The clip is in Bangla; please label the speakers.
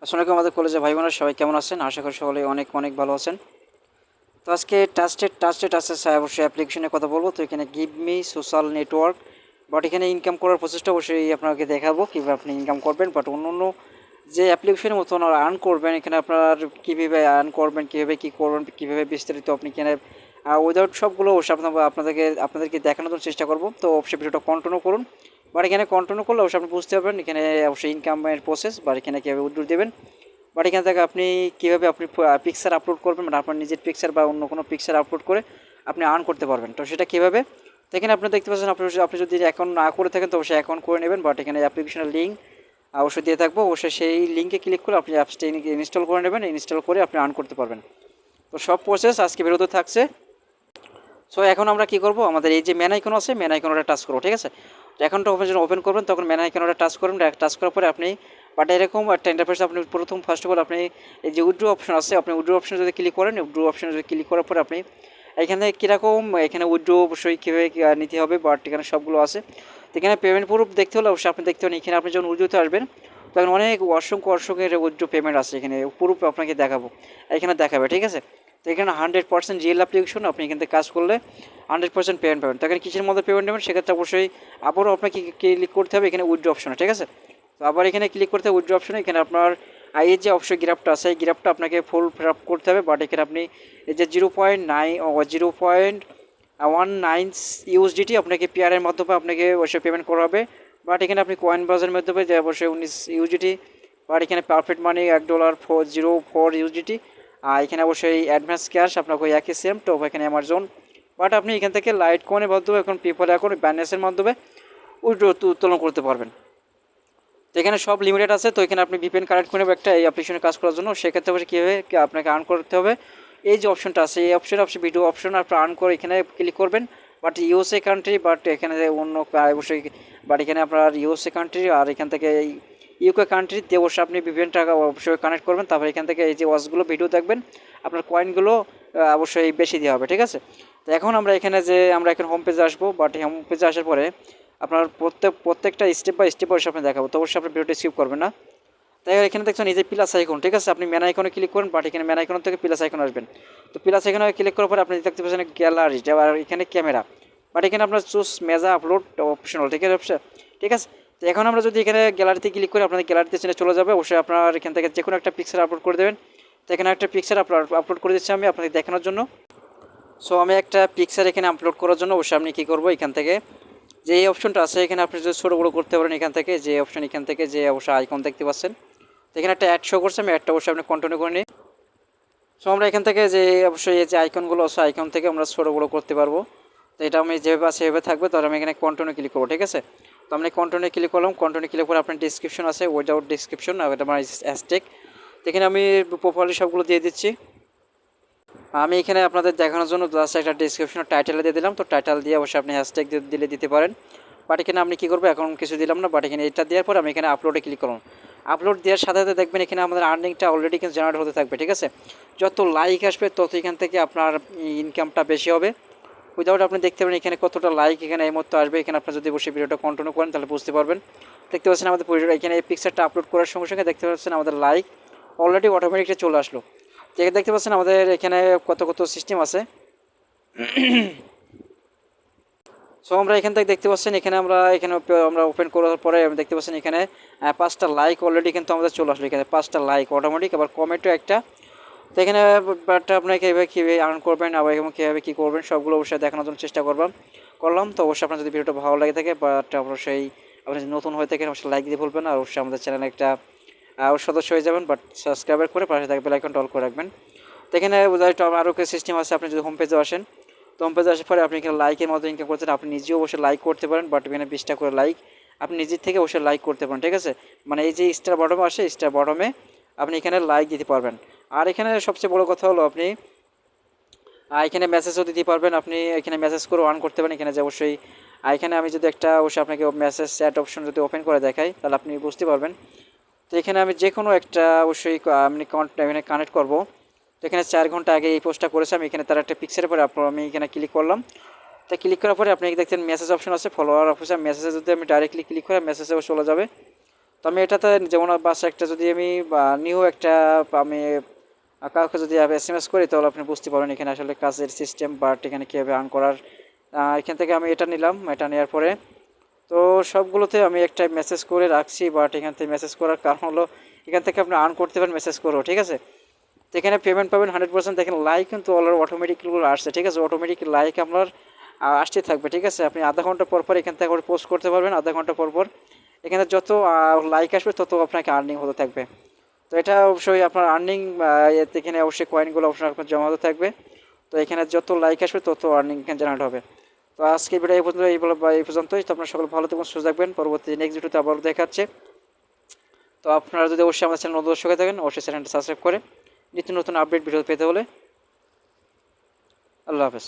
Speaker 1: আসসালামু আলাইকুম আমাদের কলেজে ভাই বোনেরা সবাই কেমন আছেন? আশা করি সকলে অনেক অনেক ভালো আছেন। তো আজকে ট্রাস্টেড আছে অবশ্যই অ্যাপ্লিকেশনের কথা বলবো। তো এখানে গিভমি সোশ্যাল নেটওয়ার্ক বাট এখানে ইনকাম করার প্রসেসটা অবশ্যই আপনাকে দেখাবো কীভাবে আপনি ইনকাম করবেন। বাট অন্য অন্য যে অ্যাপ্লিকেশনের মতন আর্ন করবেন এখানে আপনার কীভাবে আর্ন করবেন, কীভাবে কী করবেন, কীভাবে বিস্তারিত আপনি এখানে উইদাউট সবগুলো অবশ্যই আপনাদেরকে দেখানোর জন্য চেষ্টা করবো। তো অবশ্যই ভিডিওটা কন্টিনিউ করুন। বাট এখানে কন্টিনিউ করলে অবশ্যই আপনি বুঝতে পারবেন এখানে অবশ্যই ইনকামের প্রসেস বা এখানে কীভাবে উইথড্র দেবেন। বাট এখান থেকে আপনি কীভাবে আপনি পিকচার আপলোড করবেন, মানে আপনার নিজের পিকচার বা অন্য কোনো পিকচার আপলোড করে আপনি আর্ন করতে পারবেন। তো সেটা কীভাবে, তো এখানে আপনি দেখতে পাচ্ছেন আপনি যদি অ্যাকাউন্ট না করে থাকেন তো অবশ্যই অ্যাকাউন্ট করে নেবেন। বাট এখানে অ্যাপ্লিকেশনের লিঙ্ক অবশ্যই দিয়ে থাকবো, অবশ্যই সেই লিঙ্কে ক্লিক করে আপনি অ্যাপসটি ইনস্টল করে নেবেন। ইনস্টল করে আপনি আর্ন করতে পারবেন। তো সব প্রসেস আজকে বিরত থাকছে। সো এখন আমরা কী করবো, আমাদের এই যে ম্যান আইকন আছে ম্যান আইকনটা টাচ করবো, ঠিক আছে। অ্যাকাউন্টটা যখন ওপেন করবেন তখন ম্যান আইকনটা টাচ করবেন। টাচ করার পরে আপনি বাট এরকম একটা ইন্টারফেস আপনি ফার্স্ট অফ অল আপনি এই যে উইথড্র অপশন আছে, আপনি উইথড্র অপশনে যদি ক্লিক করেন, উইথড্র অপশনে যদি ক্লিক করার পরে আপনি এখানে কীরকম এখানে উইথড্র অবশ্যই কীভাবে নিতে হবে বাট এখানে সবগুলো আছে। তো এখানে পেমেন্ট প্রুফ দেখতে হলে অবশ্যই আপনি দেখতে পারেন এখানে আপনি যখন উইথড্রতে আসবেন তখন অনেক অসংখ্য উইথড্র পেমেন্ট আছে, এখানে প্রুফ আপনাকে দেখাবো, এখানে দেখাবে, ঠিক আছে। তো এখানে 100% রিয়েল অ্যাপ্লিকেশন, আপনি এখান থেকে কাজ করলে 100% পেমেন্ট পাবেন। তো এখানে কিসের মধ্যে পেমেন্ট নেবেন সেক্ষেত্রে অবশ্যই আবারও আপনাকে ক্লিক করতে হবে এখানে উইথড্র অপশনে, ঠিক আছে। তো আবার এখানে ক্লিক করতে হবে উইথড্র অপশনে। এখানে আপনার আইয়ের যে অবশ্যই গ্রাফটা আছে এই গ্রাফটা আপনাকে ফুল ফিল আপ করতে হবে। বাট এখানে আপনি এই যে 0.19 ইউএসডিটি আপনাকে পেয়ারের মাধ্যমে আপনাকে অবশ্যই পেমেন্ট করা হবে। বাট এখানে আপনি কয়েন বাজারের মাধ্যমে যে অবশ্যই 19 ইউএসডিটি। বাট এখানে পারফেক্ট মানি $1.04 ইউএসডিটি। আর এখানে অবশ্যই অ্যাডভান্স ক্যাশ আপনাকে ওই একই সেম তো এখানে অ্যামাজন। বাট আপনি এখান থেকে লাইট কয়েনের মাধ্যমে এখন পেপ্যাল অ্যাকাউন্ট ব্যালেন্সের মাধ্যমে উত্তোলন করতে পারবেন। তো এখানে সব লিমিটেড আছে। তো এখানে আপনি ভিপিএন কানেক্ট করে একটা এই অ্যাপ্লিকেশনে কাজ করার জন্য সেক্ষেত্রে অবশ্যই কীভাবে আপনাকে আর্ন করতে হবে, এই যে অপশনটা আছে এই অপশনে ভিডিও অপশন আপনি আর্ন করে এখানে ক্লিক করবেন। বাট ইউএসএ কান্ট্রি, বাট এখানে অন্য অবশ্যই বাট এখানে আপনার ইউএসএ কান্ট্রি আর এখান থেকে এই ইউকে কান্ট্রিতে অবশ্যই আপনি বিভিন্ন টাকা অবশ্যই কানেক্ট করবেন। তারপর এখান থেকে এই যে ওয়াচগুলো ভিডিও দেখবেন আপনার কয়েনগুলো অবশ্যই বেশি দেওয়া হবে, ঠিক আছে। তো এখন আমরা এখানে এখন হোম পেজে আসবো। বাট হোম পেজে আসার পরে আপনার প্রত্যেকটা স্টেপ বাই স্টেপ অবশ্যই আপনি দেখাবো। তো অবশ্যই আপনি ভিডিওটি স্কিপ করবেন না। তাই এখানে দেখছেন এই যে প্লাস আইকন, ঠিক আছে। আপনি ম্যান আইকনে ক্লিক করুন। বাট এখানে ম্যান আইকন থেকে প্লাস আইকন আসবেন। তো প্লাস আইকনে ক্লিক করার পরে আপনি দেখতে পাচ্ছেন গ্যালারি আর এখানে ক্যামেরা। বাট এখানে আপনার চুজ মেজা আপলোড অপশনাল, ঠিক আছে, ঠিক আছে। তো এখন আমরা যদি এখানে গ্যালারিতে ক্লিক করি আপনাদের গ্যালারিতে চলে যাবে। অবশ্যই আপনার এখান থেকে যে কোনো একটা পিকচার আপলোড করে দেবেন। তো এখানে একটা পিকচার আপলোড করে দিচ্ছি আমি আপনাদের দেখানোর জন্য। সো আমি একটা পিকচার এখানে আপলোড করার জন্য অবশ্যই আপনি কী করবো, এখান থেকে যে এই অপশনটা আছে এখানে আপনি যদি ছোটো বড়ো করতে পারেন এখান থেকে যে অপশন এখান থেকে যে অবশ্যই আইকন দেখতে পাচ্ছেন। তো এখানে একটা অ্যাড শো করছে, আমি অ্যাডটা অবশ্যই আপনি কন্টিনিউ করে নিই। সো আমরা এখান থেকে যে অবশ্যই এই যে আইকনগুলো আছে আইকন থেকে আমরা ছোটো বড়ো করতে পারবো। তো এটা আমি যেভাবে আছে সেভাবে থাকবে। তাহলে আমি এখানে কন্টিনিউ ক্লিক করবো, ঠিক আছে। তো আমি কন্টিনিউ ক্লিক করলাম। কন্টিনিউ ক্লিক করে আপনার ডিসক্রিপশন আছে উইদাউট ডিসক্রিপশন আর এটা আমার হ্যাশট্যাগ। তো এখানে আমি প্রপারলি সবগুলো দিয়ে দিচ্ছি। আমি এখানে আপনাদের দেখানোর জন্য জাস্ট একটা ডিসক্রিপশনের টাইটেল দিয়ে দিলাম। তো টাইটেল দিয়ে অবশ্যই আপনি হ্যাশট্যাগ দিতে পারেন। বাট এখানে আপনি কী করবো এখন কিছু দিলাম না। বাট এখানে এটা দেওয়ার পর আমি এখানে আপলোডে ক্লিক করলাম। আপলোড দেওয়ার সাথে সাথে দেখবেন এখানে আমাদের আর্নিংটা অলরেডি কিন্তু জেনারেট হতে থাকবে, ঠিক আছে। যত লাইক আসবে তত এখান থেকে আপনার ইনকামটা বেশি হবে। উইদাউট আপনি দেখতে পারেন এখানে কতটা লাইক এখানে এই মতো আসবে। এখানে আপনার যদি বসে ভিডিওটা কন্টিনিউ করেন তাহলে বুঝতে পারবেন। দেখতে পাচ্ছেন আমাদের এখানে এই পিকচারটা আপলোড করার সঙ্গে সঙ্গে দেখতে পাচ্ছেন আমাদের লাইক অলরেডি অটোমেটিকলি চলে আসলো। দেখতে পাচ্ছেন আমাদের এখানে কত সিস্টেম আছে। সো আমরা এখান থেকে দেখতে পাচ্ছেন এখানে আমরা ওপেন করার পরে দেখতে পাচ্ছেন এখানে 5টা লাইক অলরেডি কিন্তু আমাদের চলে আসলো। এখানে 5টা লাইক অটোমেটিক, আবার কমেন্টও একটা। তো এখানে বাট আপনাকে কীভাবে আর্ন করবেন আবার এবং কীভাবে কী করবেন সবগুলো অবশ্যই দেখানোর জন্য চেষ্টা করলাম। তো অবশ্যই আপনার যদি ভিডিওটা ভালো লাগে থাকে বাট অবশ্যই আপনি যদি নতুন হয়ে থাকেন অবশ্যই লাইক দিয়ে ভুলবেন। আর অবশ্যই আমাদের চ্যানেলে একটা সদস্য হয়ে যাবেন। বাট সাবস্ক্রাইবার করে পাশে থাকবে বেল আইকনটা অল করে রাখবেন। তো এখানে আরও একটা সিস্টেম আছে। আপনি যদি হোম পেজে আসেন তো হোম পেজে আসার পরে আপনি এখানে লাইকের মতো ইনকাম করছেন। আপনি নিজেও অবশ্যই লাইক করতে পারেন। বাট এখানে 20টা করে লাইক আপনি নিজের থেকে অবশ্যই লাইক করতে পারেন, ঠিক আছে। মানে এই যে স্টার বটমে আসে স্টার বটমে আপনি এখানে লাইক দিতে পারবেন। আর এখানে সবচেয়ে বড় কথা হলো আপনি এখানে মেসেজও দিতে পারবেন। আপনি এখানে মেসেজ করে অন করতে পারেন। এখানে যে অবশ্যই এখানে আমি যদি একটা অবশ্যই আপনাকে মেসেজ চ্যাট অপশন যদি ওপেন করে দেখাই তাহলে আপনি বুঝতে পারবেন। তো এখানে আমি যে কোনো একটা অবশ্যই আমি এখানে কানেক্ট করবো। তো এখানে 4 ঘন্টা আগে এই পোস্টটা করেছে আমি এখানে তার একটা পিকচারের পরে আমি এখানে ক্লিক করলাম। তো ক্লিক করার পরে আপনি দেখছেন মেসেজ অপশন আছে ফলোয়ার অপশন। মেসেজে যদি আমি ডাইরেক্টলি ক্লিক করে মেসেজে চলে যাবে। তো আমি এটাতে যেমন বাস একটা যদি আমি নিউ একটা আমি কাউকে যদি SMS করি তাহলে আপনি বুঝতে পারবেন এখানে আসলে কাজের সিস্টেম, বাট এখানে কীভাবে আর্ন করার। এখান থেকে আমি এটা নিলাম, এটা নেওয়ার পরে তো সবগুলোতে আমি একটা মেসেজ করে রাখছি, বাট এখান থেকে মেসেজ করার কারণ হলো এখান থেকে আপনি আর্ন করতে পারেন মেসেজ করেও, ঠিক আছে। তো এখানে পেমেন্ট পাবেন 100%। দেখেন লাইক কিন্তু অটোমেটিকগুলো আসছে, ঠিক আছে, অটোমেটিক লাইক আপনার আসতে থাকবে, ঠিক আছে। আপনি আধা ঘন্টা পর পর এখান থেকে পোস্ট করতে পারবেন, আধা ঘন্টা পর পর এখানে যত লাইক আসবে তত আপনাকে আর্নিং হতে থাকবে। তো এটা অবশ্যই আপনার আর্নিং, এখানে অবশ্যই কয়েনগুলো অবশ্যই আপনার জমা হতে থাকবে। তো এখানে যত লাইক আসবে তত আর্নিং এখানে জেনারেট হবে। তো আজকে ভিডিও এই পর্যন্তই। তো আপনার সকল ভালো থাকবেন, সুস্থ থাকবেন। পরবর্তী নেক্সট ভিডিওতে আবার দেখাচ্ছে। তো আপনারা যদি অবশ্যই আমাদের চ্যানেল নতুন দর্শক হয়ে থাকেন অবশ্যই চ্যানেলটা সাবস্ক্রাইব করে নিত্য নতুন আপডেট ভিডিও পেতে হলে। আল্লাহ হাফেজ।